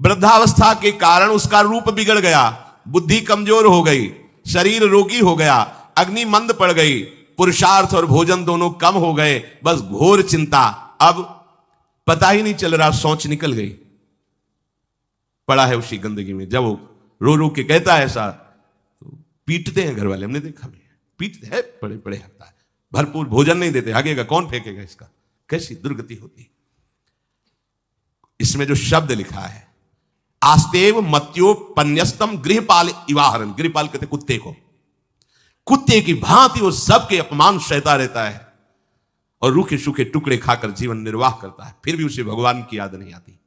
वृद्धावस्था के कारण उसका रूप बिगड़ गया, बुद्धि कमजोर हो गई, शरीर रोगी हो गया, अग्नि मंद पड़ गई, पुरुषार्थ और भोजन दोनों कम हो गए, बस घोर चिंता। अब पता ही नहीं चल रहा, सोच निकल गई, पड़ा है उसी गंदगी में। जब वो रो रो के कहता है ऐसा, तो पीटते हैं घर वाले, हमने देखा भी, पीटते हैं, बड़े बड़े हकता है, भरपूर भोजन नहीं देते, भागेगा कौन, फेंकेगा इसका, कैसी दुर्गति होती। इसमें जो शब्द लिखा है, आस्तेव मत्योपन्यस्तम गृहपाल इवाहरन, गृहपाल कहते कुत्ते को, कुत्ते की भांति वो सबके अपमान सहता रहता है और रूखे सूखे टुकड़े खाकर जीवन निर्वाह करता है, फिर भी उसे भगवान की याद नहीं आती।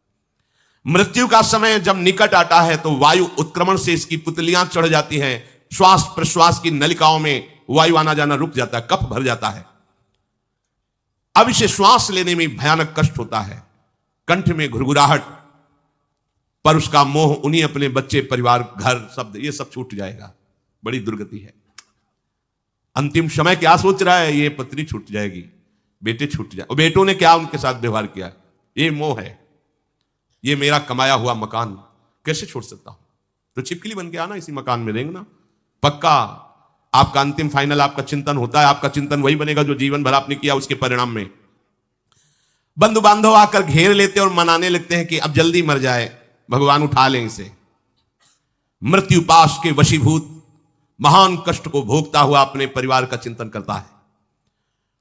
मृत्यु का समय जब निकट आता है तो वायु उत्क्रमण से इसकी पुतलियां चढ़ जाती हैं, श्वास प्रश्वास की नलिकाओं में वायु आना जाना रुक जाता है, कफ भर जाता है। अब इसे श्वास लेने में भयानक कष्ट होता है, कंठ में घुरघुराहट, पर उसका मोह उन्हीं अपने बच्चे, परिवार, घर, शब्द, ये सब छूट जाएगा। बड़ी दुर्गति है। अंतिम समय क्या सोच रहा है, ये पत्नी छूट जाएगी, बेटे छूट जाए, और बेटों ने क्या उनके साथ व्यवहार किया, ये मोह है, ये मेरा कमाया हुआ मकान कैसे छोड़ सकता हूं, तो छिपकली बन के आना, इसी मकान में रहेंगे ना। पक्का आपका अंतिम फाइनल आपका चिंतन होता है, आपका चिंतन वही बनेगा जो जीवन भर आपने किया, उसके परिणाम में बंधु बांधव आकर घेर लेते और मनाने लगते हैं कि अब जल्दी मर जाए, भगवान उठा लें इसे। मृत्यु पाश के वशीभूत महान कष्ट को भोगता हुआ अपने परिवार का चिंतन करता है।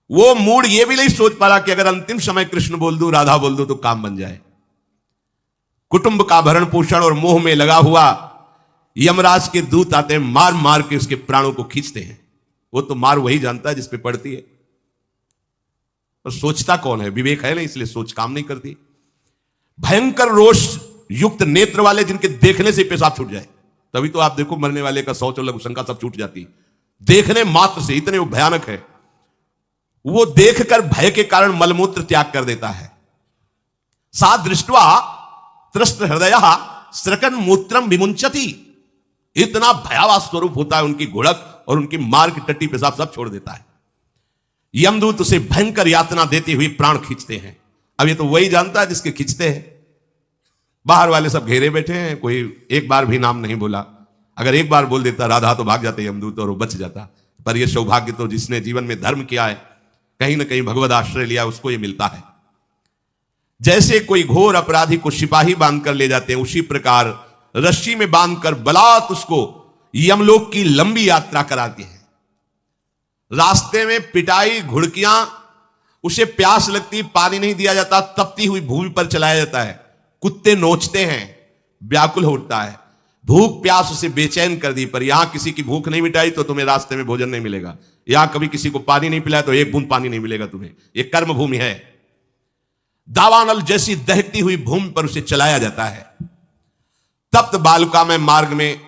वो मूड ये भी नहीं सोच पा रहा कि अगर अंतिम समय कृष्ण बोल दूं, राधा बोल दूं तो काम बन जाए। कुटुंब का भरण पोषण और मोह में लगा हुआ यमराज के दूत आते हैं, मार मार के उसके प्राणों को खींचते हैं। वो तो मार वही जानता है जिस पे पड़ती है, और सोचता कौन है, विवेक है नहीं, इसलिए सोच काम नहीं करती। भयंकर रोष युक्त नेत्र वाले, जिनके देखने से पेशाब छूट जाए, तभी तो आप देखो मरने वाले का शौच और लघु शंका सब छूट जाती है, देखने मात्र से, इतने वो भयानक है। वो देखकर भय के कारण मलमूत्र त्याग कर देता है। सा दृष्ट्वा त्रस्त हृदय स्रकन मूत्रम विमुंचति, इतना भयावह स्वरूप होता है उनकी घुड़क, और उनकी मार की टट्टी पेशाब सब छोड़ देता है। यमदूत उसे भयंकर यातना देते हुए प्राण खींचते हैं। अब ये तो वही जानता है जिसके खींचते हैं। बाहर वाले सब घेरे बैठे हैं, कोई एक बार भी नाम नहीं बोला। अगर एक बार बोल देता राधा तो भाग जाते यमदूत और वो बच जाता। पर यह सौभाग्य तो जिसने जीवन में धर्म किया है, कहीं ना कहीं भगवद आश्रय लिया, उसको ये मिलता है। जैसे कोई घोर अपराधी को सिपाही बांधकर ले जाते हैं, उसी प्रकार रस्सी में बांधकर बलात् उसको यमलोक की लंबी यात्रा कराती है। रास्ते में पिटाई, घुड़कियां, उसे प्यास लगती, पानी नहीं दिया जाता, तपती हुई भूमि पर चलाया जाता है, कुत्ते नोचते हैं, व्याकुल होता है, भूख प्यास उसे बेचैन कर दी। पर यहां किसी की भूख नहीं मिटाई तो तुम्हें रास्ते में भोजन नहीं मिलेगा, यहां कभी किसी को पानी नहीं पिलाया तो एक बूंद पानी नहीं मिलेगा तुम्हें। यह कर्म भूमि है। दावानल जैसी दहकती हुई भूमि पर उसे चलाया जाता है। तप्त बालुका में मार्ग में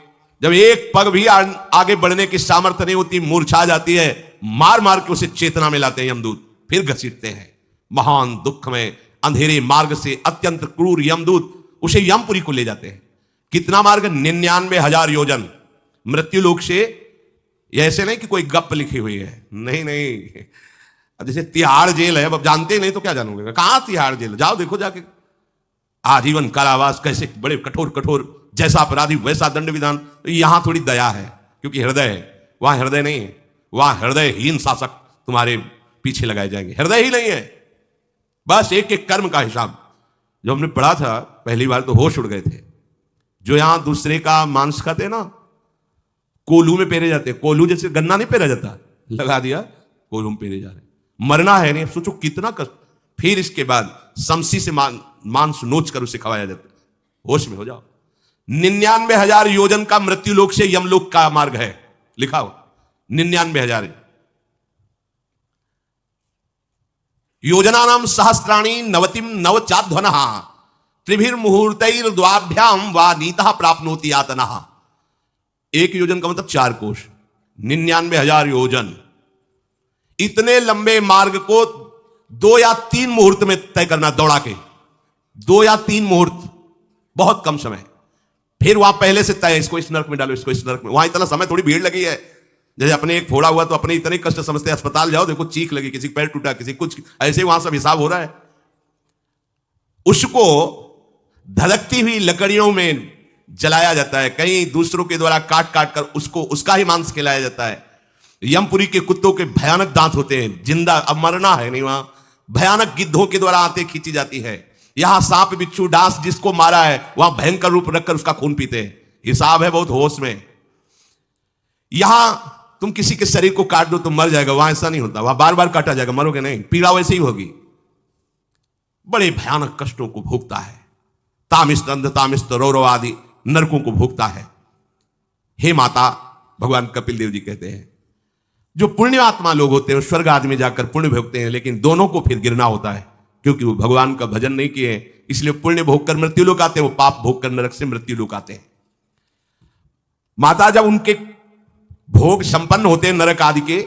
जब एक पग भी आगे बढ़ने की सामर्थ्य नहीं होती, मूर्छा जाती है, मार मार के उसे चेतना में लाते हैं यमदूत, फिर घसीटते हैं। महान दुख में अंधेरे मार्ग से अत्यंत क्रूर यमदूत उसे यमपुरी को ले जाते हैं। कितना मार्ग? 99,000 योजन मृत्यु लोक से। ऐसे नहीं कि कोई गप लिखी हुई है, नहीं नहीं। अब जैसे तिहाड़ जेल है, अब जानते ही नहीं तो क्या जानोगे, कहां तिहाड़ जेल, जाओ देखो जाके। आजीवन कारावास, कैसे बड़े कठोर कठोर, जैसा अपराधी वैसा दंड विधान। तो यहां थोड़ी दया है क्योंकि हृदय है, वहां हृदय नहीं है। वहां हृदयहीन शासक तुम्हारे पीछे लगाए जाएंगे, हृदय ही नहीं है, बस एक एक कर्म का हिसाब। जो हमने पढ़ा था पहली बार तो होश उड़ गए थे। जो यहां दूसरे का मांस खाते हैं ना, कोलू में पेरे जाते हैं। कोलू जैसे गन्ना नहीं पेरा जाता, लगा दिया कोलू में पेरे जा रहे। मरना है नहीं, सोचो कितना कष्ट। फिर इसके बाद शमशी से मांस नोच कर उसे खवाया जाता है। होश में हो जाओ। 99,000 योजन का मृत्यु लोक से यमलोक का मार्ग है, लिखा हो 99,000 योजना नाम सहस्त्राणी नवतिम नवचाध्वनः त्रिभिर्मुहूर्तैर द्वाभ्याम वा नीतः प्राप्नोति यातनः। एक योजन का मतलब 4 कोश, 99,000 योजन। इतने लंबे मार्ग को 2 या 3 मुहूर्त में तय करना, दौड़ा के 2 या 3 मुहूर्त, बहुत कम समय। फिर वहां पहले से तय, इसको इस नरक में डालो, इसको इस नरक में। वहां इतना समय थोड़ी भीड़ लगी है। जैसे अपने एक फोड़ा हुआ तो अपने इतने कष्ट समझते हैं, अस्पताल जाओ देखो चीख लगी, किसी पैर टूटा, किसी कुछ, ऐसे वहां सब हिसाब हो रहा है। उसको धधकती हुई लकड़ियों में जलाया जाता है, कहीं दूसरों के द्वारा काट काट कर उसको उसका ही मांस खिलाया जाता है। यमपुरी के कुत्तों के भयानक दांत होते हैं, जिंदा, अब मरना है नहीं, वहां भयानक गिद्धों के द्वारा आंतें खींची जाती है। यहां सांप बिच्छू डांस जिसको मारा है वहां भयंकर रूप रखकर उसका खून पीते हैं। हिसाब है बहुत होश में। यहां तुम किसी के शरीर को काट दो तो मर जाएगा, वहां ऐसा नहीं होता, वहां बार बार काटा जाएगा, मरोगे नहीं, पीड़ा वैसे ही होगी। बड़े भयानक कष्टों को भोगता है, तामिस्त अंधतामिस्त रौरव आदि नरकों को भोगता है। हे माता, भगवान कपिल देव जी कहते हैं, जो पुण्यात्मा लोग होते हैं स्वर्ग आदि में जाकर पुण्य भोगते हैं, लेकिन दोनों को फिर गिरना होता है, क्योंकि वो भगवान का भजन नहीं किए हैं, इसलिए पुण्य भोग कर मृत्यु लोक आते हैं, वो पाप भोग कर नरक से मृत्यु लोक आते हैं। माता, जब उनके भोग संपन्न होते हैं नरक आदि के,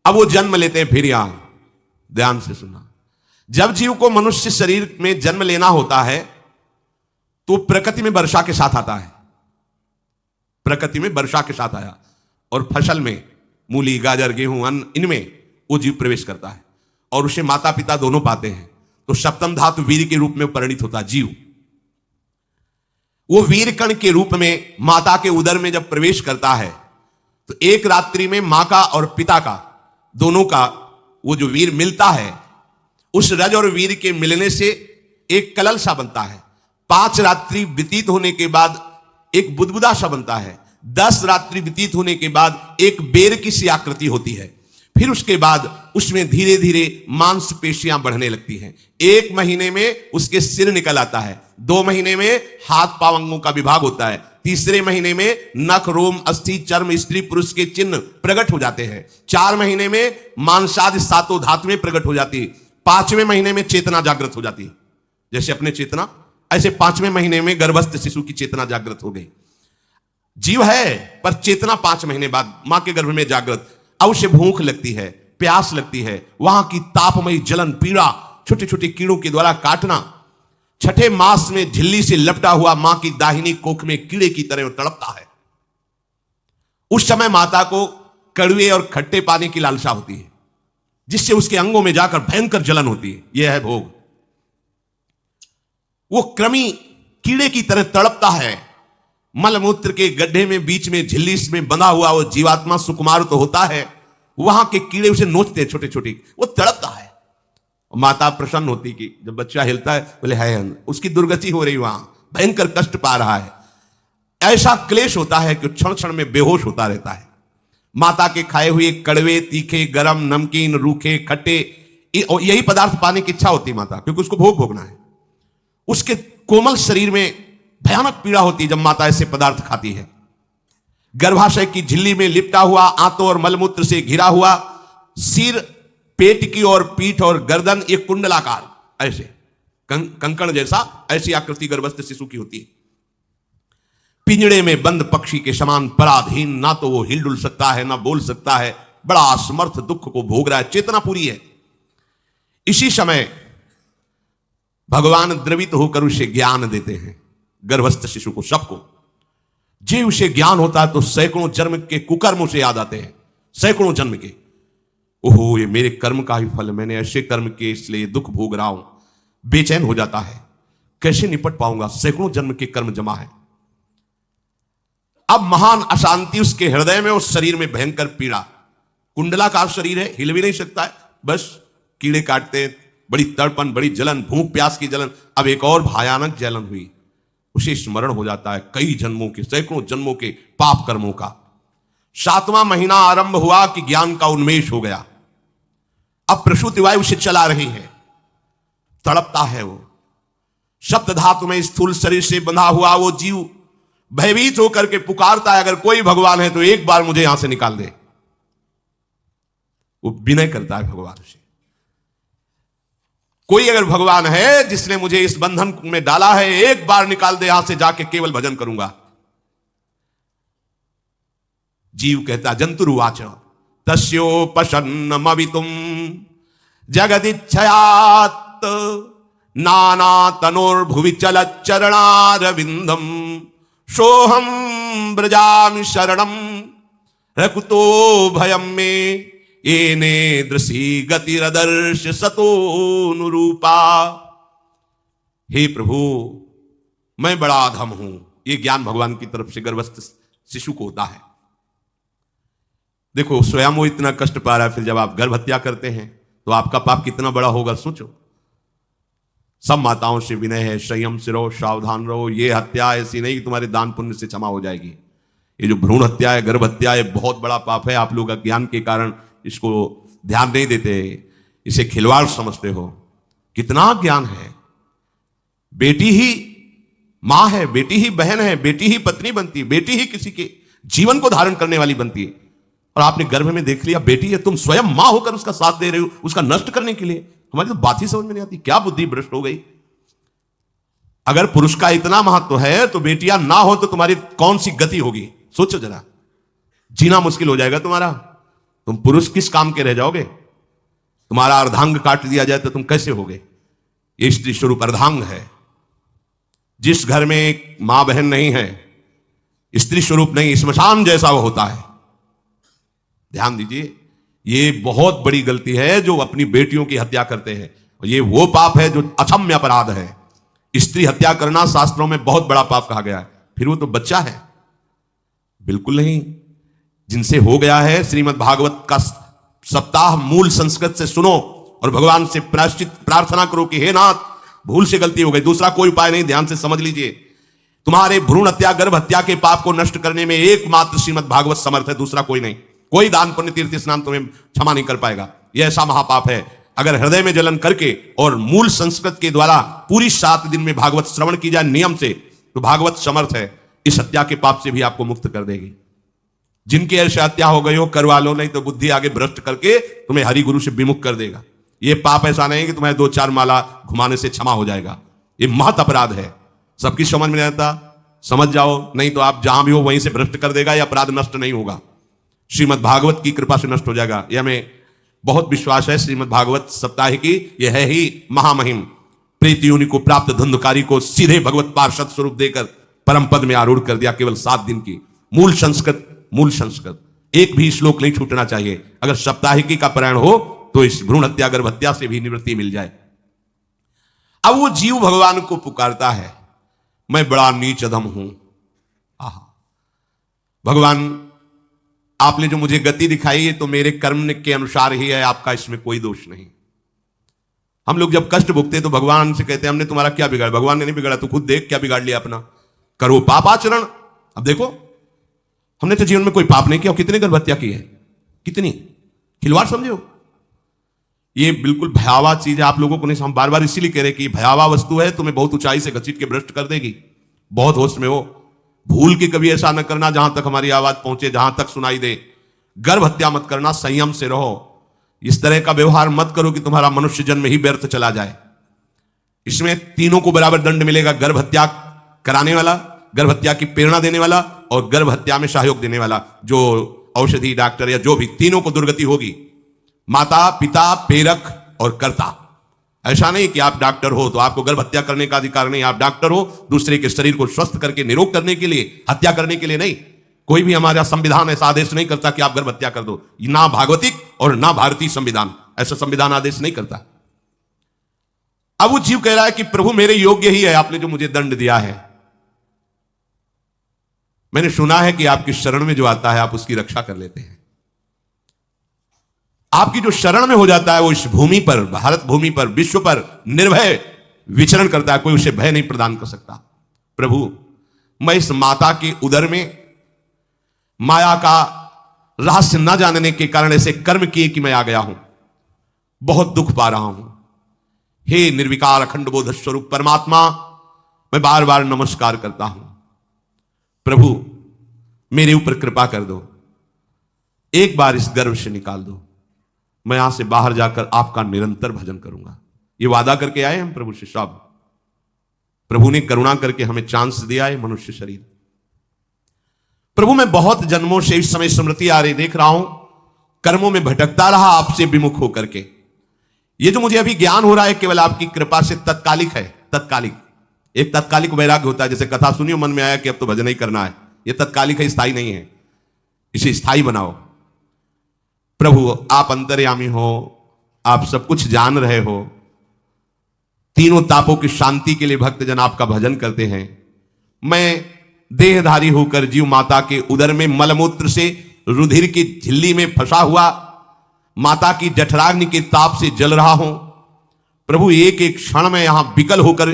अब वो जन्म लेते हैं। फिर यहां ध्यान से सुनना, जब जीव को मनुष्य शरीर में जन्म लेना होता है तो प्रकृति में वर्षा के साथ आता है, प्रकृति में वर्षा के साथ आया, और फसल में मूली गाजर गेहूं अन्न इनमें वो जीव प्रवेश करता है, और उसे माता पिता दोनों पाते हैं। तो सप्तम धातु वीर के रूप में परिणित होता है जीव। वो वीर कण के रूप में माता के उदर में जब प्रवेश करता है तो एक रात्रि में मां का और पिता का दोनों का वो जो वीर मिलता है, उस रज और वीर के मिलने से एक कलल सा बनता है। 5 रात्रि व्यतीत होने के बाद एक बुदबुदा सा बनता है। 10 रात्रि व्यतीत होने के बाद एक बेर की सी आकृति होती है। फिर उसके बाद उसमें धीरे धीरे मांसपेशियां बढ़ने लगती हैं। 1 महीने में उसके सिर निकल आता है, 2 महीने में हाथ पांव अंगों का विभाग होता है, 3रे महीने में नख रोम अस्थि चर्म स्त्री पुरुष के चिन्ह प्रकट हो जाते हैं, 4 महीने में मांसादि 7 धातुएं प्रकट हो जाती है, 5वें महीने में चेतना जागृत हो जाती है। जैसे अपने चेतना, ऐसे 5वें महीने में गर्भस्थ शिशु की चेतना जागृत हो गई। जीव है पर चेतना 5 महीने बाद मां के गर्भ में जागृत। अब उसे भूख लगती है, प्यास लगती है, वहां की तापमयी जलन पीड़ा छोटे छोटे कीड़ों के द्वारा काटना, 6ठे मास में झिल्ली से लपटा हुआ मां की दाहिनी कोख में कीड़े की तरह तड़पता है। उस समय माता को कड़वे और खट्टे पानी की लालसा होती है, जिससे उसके अंगों में जाकर भयंकर जलन होती है। यह है भोग। वो कृमि कीड़े की तरह तड़पता है। मलमूत्र के गड्ढे में बीच में झिल्ली में बंधा हुआ वो जीवात्मा सुकुमार तो होता है, वहां के कीड़े उसे नोचते हैं छोटे छोटे, वो तड़पता है। माता प्रसन्न होती कि जब बच्चा हिलता है, बोले है उसकी दुर्गति हो रही, वहां भयंकर कष्ट पा रहा है। ऐसा क्लेश होता है कि क्षण क्षण में बेहोश होता रहता है। माता के खाए हुए कड़वे तीखे गरम नमकीन रूखे खट्टे यही पदार्थ पाने की इच्छा होती है माता, क्योंकि उसको भोग भोगना है। उसके कोमल शरीर में भयानक पीड़ा होती है जब माता ऐसे पदार्थ खाती है। गर्भाशय की झिल्ली में लिपटा हुआ, आंतों और मलमूत्र से घिरा हुआ, सिर पेट की और पीठ और गर्दन एक कुंडलाकार ऐसे कंकण जैसा ऐसी आकृति गर्भस्थ शिशु की होती है। पिंजड़े में बंद पक्षी के समान पराधीन, ना तो वो हिल डुल सकता है ना बोल सकता है, बड़ा असमर्थ दुख को भोग रहा है, चेतना पूरी है। इसी समय भगवान द्रवित होकर उसे ज्ञान देते हैं, गर्भस्थ शिशु को, सबको। जे उसे ज्ञान होता है तो सैकड़ों जन्म के कुकर्मों से याद आते हैं, सैकड़ों जन्म के। ओहो, ये मेरे कर्म का ही फल, मैंने ऐसे कर्म किए इसलिए दुख भोग रहा हूं। बेचैन हो जाता है, कैसे निपट पाऊंगा, सैकड़ों जन्म के कर्म जमा है। अब महान अशांति उसके हृदय में, उस शरीर में भयंकर पीड़ा। कुंडलाकार शरीर है, हिल भी नहीं सकता है, बस कीड़े काटते हैं, बड़ी तड़पन, बड़ी जलन, भूख प्यास की जलन। अब एक और भयानक जलन हुई, उसे स्मरण हो जाता है कई जन्मों के, सैकड़ों जन्मों के पाप कर्मों का। 7वां महीना आरंभ हुआ कि ज्ञान का उन्मेष हो गया। अब प्रसूति वायु उसे चला रही है, तड़पता है वो। सप्त धातु में स्थूल शरीर से बंधा हुआ वो जीव भयभीत होकर के पुकारता है, अगर कोई भगवान है तो एक बार मुझे यहां से निकाल दे। वो विनय करता है भगवान से, कोई अगर भगवान है जिसने मुझे इस बंधन में डाला है, एक बार निकाल दे यहां से, जाके केवल भजन करूंगा। जीव कहता, जंतुरुवाच तस्योपशन्नमवितुम जगदिच्छयात नाना तनोर्भुवि चलच्चरणारविंदम सोहम ब्रजामि शरणम रकुतो भयम में येने दृशी गतिरदर्श सतोनुरूपा। हे प्रभु, मैं बड़ा अधम हूं, ये ज्ञान भगवान की तरफ से गर्भस्थ शिशु को होता है। देखो स्वयं वो इतना कष्ट पा रहा है, फिर जब आप गर्भ हत्या करते हैं तो आपका पाप कितना बड़ा होगा सोचो। सब माताओं से विनय है, संयम से रहो, सावधान रहो। ये हत्या ऐसी नहीं कि तुम्हारे दान पुण्य से क्षमा हो जाएगी। ये जो भ्रूण हत्या है, गर्भ हत्या है, बहुत बड़ा पाप है। आप लोग अज्ञान के कारण इसको ध्यान नहीं देते, इसे खिलवाड़ समझते हो। कितना ज्ञान है। बेटी ही मां है, बेटी ही बहन है, बेटी ही पत्नी बनती है, बेटी ही किसी के जीवन को धारण करने वाली बनती है। और आपने गर्भ में देख लिया बेटी है, तुम स्वयं मां होकर उसका साथ दे रहे हो, उसका नष्ट करने के लिए। हमारी तो बात ही समझ में नहीं आती, क्या बुद्धि भ्रष्ट हो गई। अगर पुरुष का इतना महत्व है तो बेटियां ना हो तो तुम्हारी कौन सी गति होगी, सोचो जरा। जीना मुश्किल हो जाएगा तुम्हारा। तुम पुरुष किस काम के रह जाओगे। तुम्हारा अर्धांग काट दिया जाए तो तुम कैसे होगे। ये स्त्री स्वरूप अर्धांग है। जिस घर में एक मां बहन नहीं है, स्त्री स्वरूप नहीं, स्मशान जैसा वो होता है। ध्यान दीजिए, ये बहुत बड़ी गलती है जो अपनी बेटियों की हत्या करते हैं। और ये वो पाप है जो अक्षम्य अपराध है। स्त्री हत्या करना शास्त्रों में बहुत बड़ा पाप कहा गया है। फिर वो तो बच्चा है, बिल्कुल नहीं। जिनसे हो गया है, श्रीमद् भागवत का सप्ताह मूल संस्कृत से सुनो और भगवान से प्रायश्चित प्रार्थना करो कि हे नाथ, भूल से गलती हो गई, दूसरा कोई उपाय नहीं। ध्यान से समझ लीजिए, तुम्हारे भ्रूण हत्या गर्भ हत्या के पाप को नष्ट करने में एकमात्र श्रीमद् भागवत समर्थ है, दूसरा कोई नहीं। कोई दान पुण्य तीर्थ स्नान तुम्हें क्षमा नहीं कर पाएगा। यह ऐसा महापाप है। अगर हृदय में जलन करके और मूल संस्कृत के द्वारा पूरी 7 दिन में भागवत श्रवण की जाए नियम से, तो भागवत समर्थ है, इस हत्या के पाप से भी आपको मुक्त कर देगी। जिनकी ऐसे हत्या हो गई हो करवा लो, नहीं तो बुद्धि आगे भ्रष्ट करके तुम्हें हरि गुरु से विमुख कर देगा। यह पाप ऐसा नहीं कि तुम्हें 2-4 माला घुमाने से क्षमा हो जाएगा। यह महत अपराध है। सबकी समझ में नहीं आता, समझ जाओ, नहीं तो आप जहां भी हो वहीं से भ्रष्ट कर देगा। यह अपराध नष्ट नहीं होगा, श्रीमद् भागवत की कृपा से नष्ट हो जाएगा। यह हमें बहुत विश्वास है। श्रीमद् भागवत सप्ताह की यह है ही महामहिम। प्रीति योनि को प्राप्त धुंधकारी को सीधे भगवत पार्षद स्वरूप देकर परम पद में आरूढ़ कर दिया। केवल 7 दिन की मूल संस्कृत एक भी श्लोक नहीं छूटना चाहिए। अगर सप्ताहिकी का पारायण हो तो इस भ्रूण हत्या गर्भ हत्या से भी निवृत्ति मिल जाए। अब वो जीव भगवान को पुकारता है, मैं बड़ा नीच अधम हूं। भगवान, आपने जो मुझे गति दिखाई है तो मेरे कर्म के अनुसार ही है, आपका इसमें कोई दोष नहीं। हम लोग जब कष्ट भुगते तो भगवान से कहते हैं हमने तुम्हारा क्या बिगाड़ा। भगवान ने नहीं बिगाड़ा, तू खुद देख क्या बिगाड़ लिया अपना। करो पाप आचरण। अब देखो, हमने तो जीवन में कोई पाप नहीं किया, कितने गर्भ हत्या की है, कितनी खिलवाड़ समझो। ये बिल्कुल भयावह चीज है। आप लोगों को नहीं, हम बार बार इसीलिए कह रहे कि भयावह वस्तु है, तुम्हें बहुत ऊंचाई से घसीट के भ्रष्ट कर देगी। बहुत होश में हो, भूल के कभी ऐसा न करना जहां तक हमारी आवाज पहुंचे, जहां तक सुनाई दे। गर्भ हत्या मत करना, संयम से रहो। इस तरह का व्यवहार मत करो कि तुम्हारा मनुष्य जन्म ही व्यर्थ चला जाए। इसमें तीनों को बराबर दंड मिलेगा, गर्भ हत्या कराने वाला, गर्भ हत्या की प्रेरणा देने वाला और गर्भ हत्या में सहयोग देने वाला। जो औषधि डॉक्टर या जो भी, तीनों को दुर्गति होगी। माता पिता प्रेरक और कर्ता। ऐसा नहीं कि आप डॉक्टर हो तो आपको गर्भ हत्या करने का अधिकार नहीं। आप डॉक्टर हो दूसरे के शरीर को स्वस्थ करके निरोग करने के लिए, हत्या करने के लिए नहीं। कोई भी हमारा संविधान ऐसा आदेश नहीं करता कि आप गर्भ हत्या कर दो। ना भागवतिक और ना भारतीय संविधान ऐसा संविधान आदेश नहीं करता। अब वो जीव कह रहा है कि प्रभु मेरे योग्य ही है आपने जो मुझे दंड दिया है। मैंने सुना है कि आपकी शरण में जो आता है आप उसकी रक्षा कर लेते हैं। आपकी जो शरण में हो जाता है वो इस भूमि पर, भारत भूमि पर, विश्व पर निर्भय विचरण करता है। कोई उसे भय नहीं प्रदान कर सकता। प्रभु, मैं इस माता के उदर में माया का रहस्य न जानने के कारण ऐसे कर्म किए कि मैं आ गया हूं। बहुत दुख पा रहा हूं। हे निर्विकार अखंड बोध स्वरूप परमात्मा, मैं बार बार नमस्कार करता हूं। प्रभु, मेरे ऊपर कृपा कर दो। एक बार इस गर्भ से निकाल दो। मैं यहां से बाहर जाकर आपका निरंतर भजन करूंगा। ये वादा करके आए हम प्रभु से सब। प्रभु ने करुणा करके हमें चांस दिया है मनुष्य शरीर। प्रभु, मैं बहुत जन्मों से इस समय स्मृति आ रही देख रहा हूं, कर्मों में भटकता रहा आपसे विमुख होकर के। ये जो मुझे अभी ज्ञान हो रहा है केवल आपकी कृपा से तत्कालिक है। तत्कालिक, एक तत्कालिक वैराग्य होता है। जैसे कथा सुनियो, मन में आया कि अब तो भजन ही करना है। यह तत्कालिक है, स्थायी नहीं है। इसे स्थायी बनाओ। प्रभु, आप अंतर्यामी हो, आप सब कुछ जान रहे हो। तीनों तापों की शांति के लिए भक्तजन आपका भजन करते हैं। मैं देहधारी होकर जीव माता के उदर में मलमूत्र से रुधिर की झिल्ली में फंसा हुआ माता की जठराग्नि के ताप से जल रहा हूं। प्रभु एक एक क्षण में यहां विकल होकर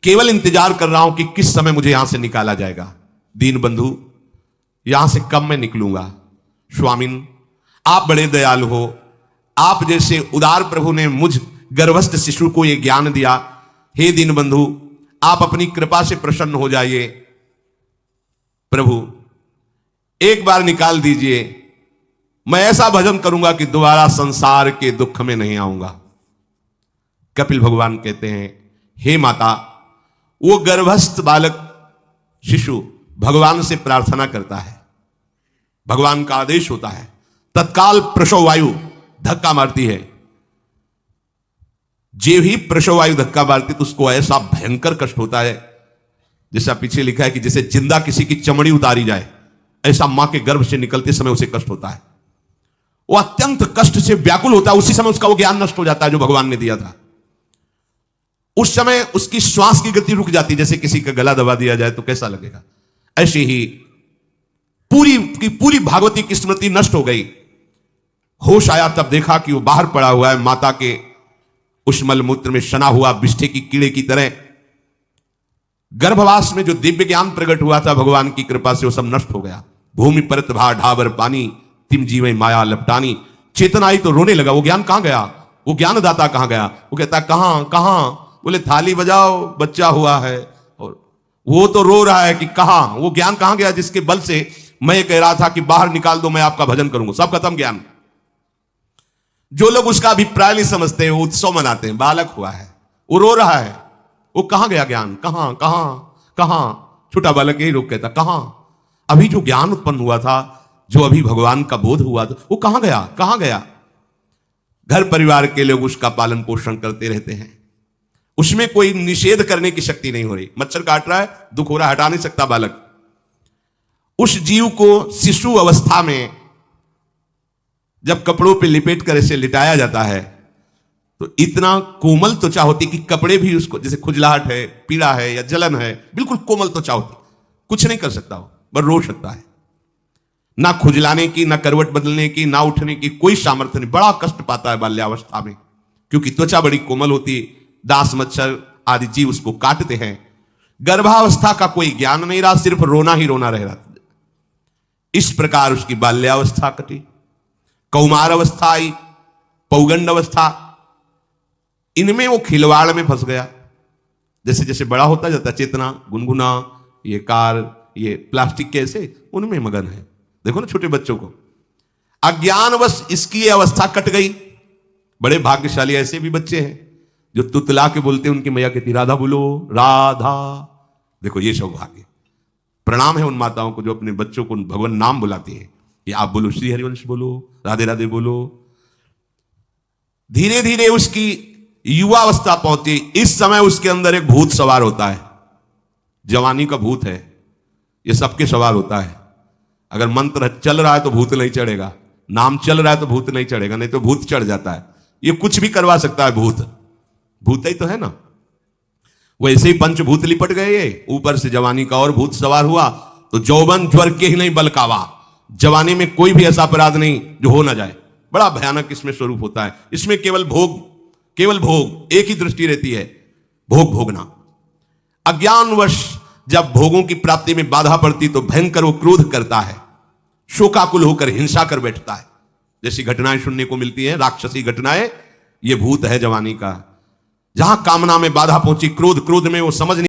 केवल इंतजार कर रहा हूं कि किस समय मुझे यहां से निकाला जाएगा। दीन बंधु, यहां से कब मैं निकलूंगा। स्वामिन, आप बड़े दयालु हो। आप जैसे उदार प्रभु ने मुझ गर्भस्थ शिशु को यह ज्ञान दिया। हे दीन बंधु, आप अपनी कृपा से प्रसन्न हो जाइए। प्रभु, एक बार निकाल दीजिए। मैं ऐसा भजन करूंगा कि दोबारा संसार के दुख में नहीं आऊंगा। कपिल भगवान कहते हैं, हे माता, वो गर्भस्थ बालक शिशु भगवान से प्रार्थना करता है। भगवान का आदेश होता है, तत्काल प्रसव वायु धक्का मारती है। जे ही प्रसव वायु धक्का मारती तो उसको ऐसा भयंकर कष्ट होता है, जैसा पीछे लिखा है कि जैसे जिंदा किसी की चमड़ी उतारी जाए, ऐसा मां के गर्भ से निकलते समय उसे कष्ट होता है। वो अत्यंत कष्ट से व्याकुल होता है। उसी समय उसका वो ज्ञान नष्ट हो जाता है जो भगवान ने दिया था। उस समय उसकी श्वास की गति रुक जाती है। जैसे किसी का गला दबा दिया जाए तो कैसा लगेगा, ऐसे ही पूरी की पूरी भागवती की स्मृति नष्ट हो गई। होश आया तब देखा कि वो बाहर पड़ा हुआ है, माता के उस मलमूत्र में सना हुआ बिष्ठे की कीड़े की तरह। गर्भवास में जो दिव्य ज्ञान प्रकट हुआ था भगवान की कृपा से, वो सब नष्ट हो गया। भूमि परत भा ढाबर पानी, तिम जीवे माया लपटानी। चेतना आई तो रोने लगा। वो ज्ञान कहां गया, वो ज्ञानदाता कहां गया। वो कहता कहां कहां, बोले थाली बजाओ, बच्चा हुआ है। और वो तो रो रहा है कि कहां, वो ज्ञान कहां गया जिसके बल से मैं कह रहा था कि बाहर निकाल दो, मैं आपका भजन करूंगा। सब खत्म ज्ञान। जो लोग उसका अभिप्राय नहीं समझते, वो उत्सव मनाते हैं, बालक हुआ है, वो रो रहा है, वो कहां गया ज्ञान, कहां कहां कहां। छोटा बालक यही लोग कहता कहां, अभी जो ज्ञान उत्पन्न हुआ था, जो अभी भगवान का बोध हुआ था, वो कहां गया कहां गया। घर परिवार के लोग उसका पालन पोषण करते रहते हैं, उसमें कोई निषेध करने की शक्ति नहीं हो रही। मच्छर काट रहा है, दुख हो रहा है, हटा नहीं सकता बालक। उस जीव को शिशु अवस्था में जब कपड़ों पे लिपेट कर इसे लिटाया जाता है तो इतना कोमल त्वचा होती कि कपड़े भी उसको, जैसे खुजलाहट है, पीड़ा है या जलन है, बिल्कुल कोमल त्वचा होती, कुछ नहीं कर सकता वो, बस रो सकता है। ना खुजलाने की, ना करवट बदलने की, ना उठने की कोई सामर्थ्य नहीं। बड़ा कष्ट पाता है बाल्यावस्था में, क्योंकि त्वचा बड़ी कोमल होती है। दास मच्छर आदि जीव उसको काटते हैं। गर्भावस्था का कोई ज्ञान नहीं रहा, सिर्फ रोना ही रोना रह रहा। इस प्रकार उसकी बाल्यावस्था कटी, कौमार अवस्था आई, पौगंड अवस्था, इनमें वो खिलवाड़ में फंस गया। जैसे जैसे बड़ा होता जाता, चेतना, गुनगुना, ये कार, ये प्लास्टिक कैसे, उनमें मगन है। देखो ना छोटे बच्चों को, अज्ञानवश इसकी ये अवस्था कट गई। बड़े भाग्यशाली ऐसे भी बच्चे हैं जो तुतला के बोलते हैं, उनकी मैया कहती राधा बोलो, राधा। देखो ये सौभाग्य, प्रणाम है उन माताओं को जो अपने बच्चों को भगवान नाम बुलाती है कि आप बोलो, श्री हरिवंश बोलो, राधे राधे बोलो। धीरे धीरे उसकी युवा अवस्था पहुंची। इस समय उसके अंदर एक भूत सवार होता है, जवानी का भूत है, ये सबके सवार होता है। अगर मंत्र चल रहा है तो भूत नहीं चढ़ेगा, नाम चल रहा है तो भूत नहीं चढ़ेगा, नहीं तो भूत चढ़ जाता है। ये कुछ भी करवा सकता है भूत, भूत ही तो है ना। वैसे ही पंचभूत लिपट गए, ऊपर से जवानी का और भूत सवार हुआ तो जौवन ज्वर के ही नहीं बलकावा। जवानी में कोई भी ऐसा अपराध नहीं जो हो ना जाए। बड़ा भयानक इसमें स्वरूप होता है। इसमें केवल भोग, केवल भोग, एक ही दृष्टि रहती है, भोग भोगना। अज्ञानवश जब भोगों की प्राप्ति में बाधा पड़ती तो भयंकर वो क्रोध करता है, शोकाकुल होकर हिंसा कर बैठता है। जैसी घटनाएं सुनने को मिलती हैं, राक्षसी घटनाएं, ये भूत है जवानी का। जहां कामना में बाधा पहुंची, क्रोध, क्रोध में वो समझ नहीं